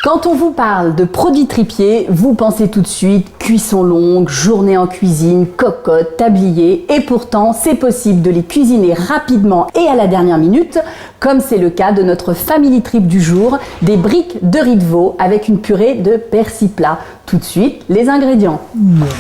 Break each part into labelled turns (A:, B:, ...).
A: Quand on vous parle de produits tripiers, vous pensez tout de suite cuisson longue, journée en cuisine, cocotte, tablier, et pourtant c'est possible de les cuisiner rapidement et à la dernière minute, comme c'est le cas de notre family trip du jour, des briques de riz de veau avec une purée de persil plat. Tout de suite, les ingrédients.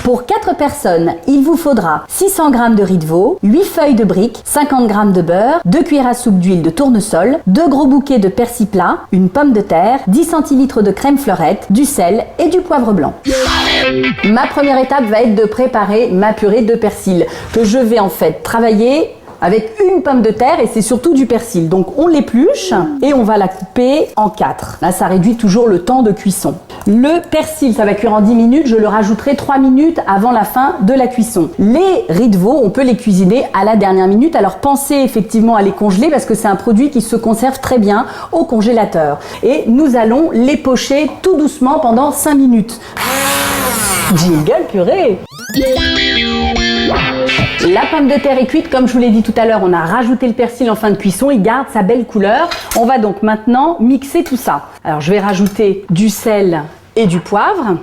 A: Pour 4 personnes, il vous faudra 600 g de riz de veau, 8 feuilles de briques, 50 g de beurre, 2 cuillères à soupe d'huile de tournesol, 2 gros bouquets de persil plat, une pomme de terre, 10 centilitres de crème fleurette, du sel et du poivre blanc. Ma première étape va être de préparer ma purée de persil que je vais en fait travailler avec une pomme de terre et c'est surtout du persil. Donc on l'épluche et on va la couper en 4. Là ça réduit toujours le temps de cuisson. Le persil, ça va cuire en 10 minutes, je le rajouterai 3 minutes avant la fin de la cuisson. Les riz de veau, on peut les cuisiner à la dernière minute, alors pensez effectivement à les congeler parce que c'est un produit qui se conserve très bien au congélateur. Et nous allons les pocher tout doucement pendant 5 minutes. Jingle purée! La pomme de terre est cuite, comme je vous l'ai dit tout à l'heure, on a rajouté le persil en fin de cuisson, il garde sa belle couleur. On va donc maintenant mixer tout ça. Alors je vais rajouter du sel et du poivre.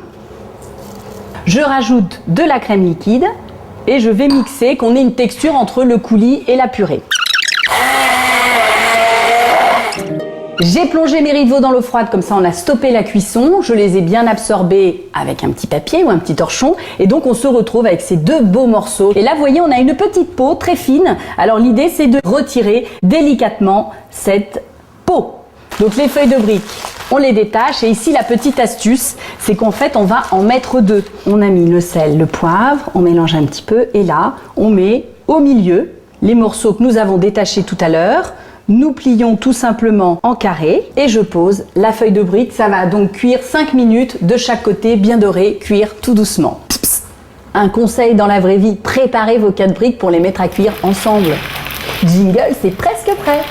A: Je rajoute de la crème liquide et je vais mixer, qu'on ait une texture entre le coulis et la purée. J'ai plongé mes riz de veau dans l'eau froide, comme ça on a stoppé la cuisson. Je les ai bien absorbés avec un petit papier ou un petit torchon. Et donc on se retrouve avec ces 2 beaux morceaux. Et là vous voyez on a une petite peau très fine. Alors l'idée c'est de retirer délicatement cette peau. Donc les feuilles de briques, on les détache. Et ici la petite astuce, c'est qu'en fait on va en mettre 2. On a mis le sel, le poivre, on mélange un petit peu. Et là on met au milieu les morceaux que nous avons détachés tout à l'heure. Nous plions tout simplement en carré et je pose la feuille de brique. Ça va donc cuire 5 minutes de chaque côté, bien doré, cuire tout doucement. Psst. Un conseil dans la vraie vie, préparez vos 4 briques pour les mettre à cuire ensemble. Jingle, c'est presque prêt.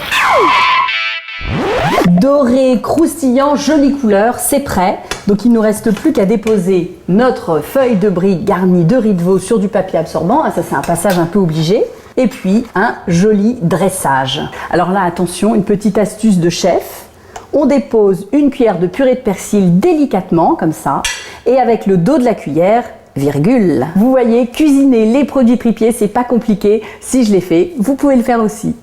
A: Doré, croustillant, jolie couleur, c'est prêt. Donc il ne nous reste plus qu'à déposer notre feuille de brique garnie de riz de veau sur du papier absorbant. Ah, ça c'est un passage un peu obligé. Et puis un joli dressage. Alors là attention, une petite astuce de chef. On dépose une cuillère de purée de persil délicatement comme ça et avec le dos de la cuillère, virgule. Vous voyez, cuisiner les produits tripiers, c'est pas compliqué. Si je l'ai fait, vous pouvez le faire aussi.